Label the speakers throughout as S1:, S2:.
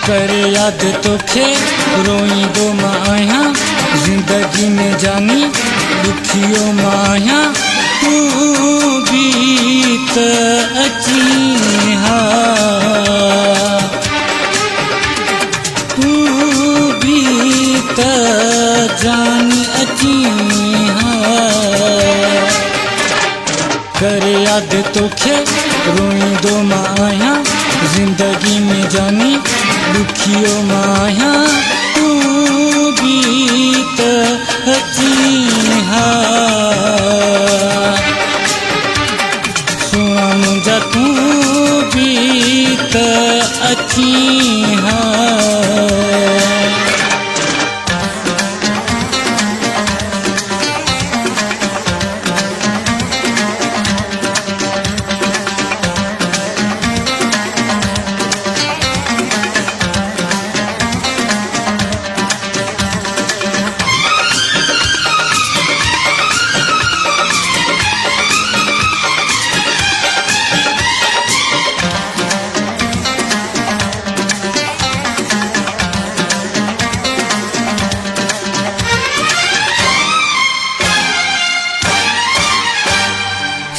S1: कर याद तोखे रोई दो माया जिंदगी में जानी दुखियों माया तू बीत अची हा तू बीत जानी अची हा कर याद तोखे रोई दो माया जिंदगी में जानी दुखियों माया तू बीत अची हा सुना मुझा तू बीत अची हा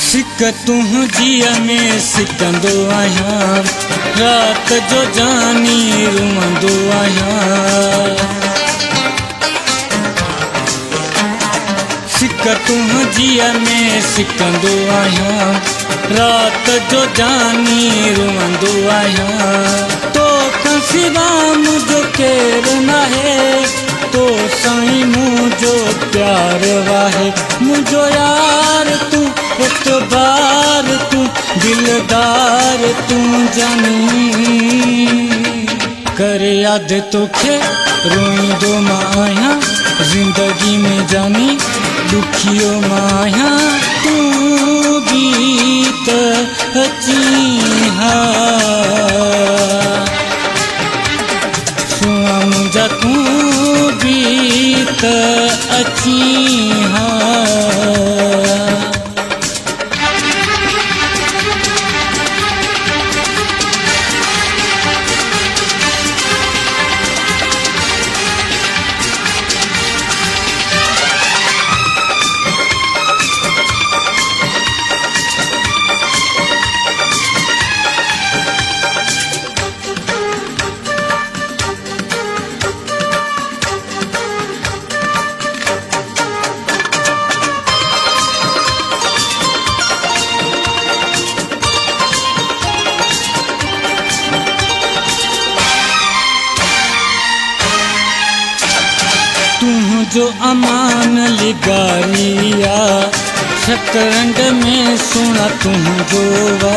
S1: सिक तू जिया में सिकंदो आया रात जो जानी रुमंदो आया सिक तू जिया में सिकंदो आया रात जो जानी रुमंदो आया तो कंसिवा मुझो केर ना है तो साईं मुझो प्यार वाहे मुझो यार तू बार तू दिलदार तू जानी कर याद तोखे रोई दो माया जिंदगी में जानी दुखियों माया तू बीत अची हा सुना मुझा तू बीत अची हा जो अमान लिगारिया शतरंग में सुना तुम जोवा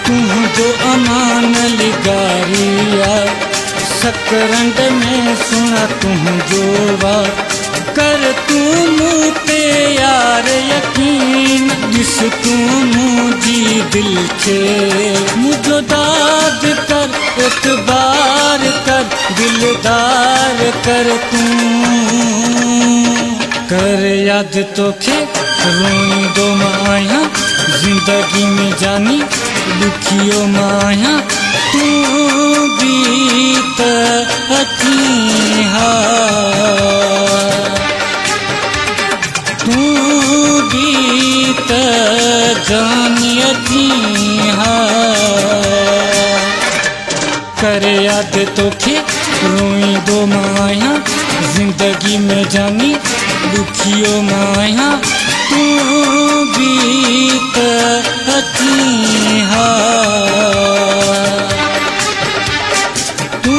S1: तुम जो अमान लिगारिया शतरंग में सुना तुम जोवा कर तू मुझे यार यकीन जिस तू मुझी दिल के मुझो दाद कर एतबार कर दिलदार कर तू कर याद तोखे रोई दो माया जिंदगी में जानी दुखियों माया तू बीत अची हा तू बीत जानी अची हा कर याद तोखे रोई दो माया जिंदगी में जानी दुखियों माया तू बीत अची हा तू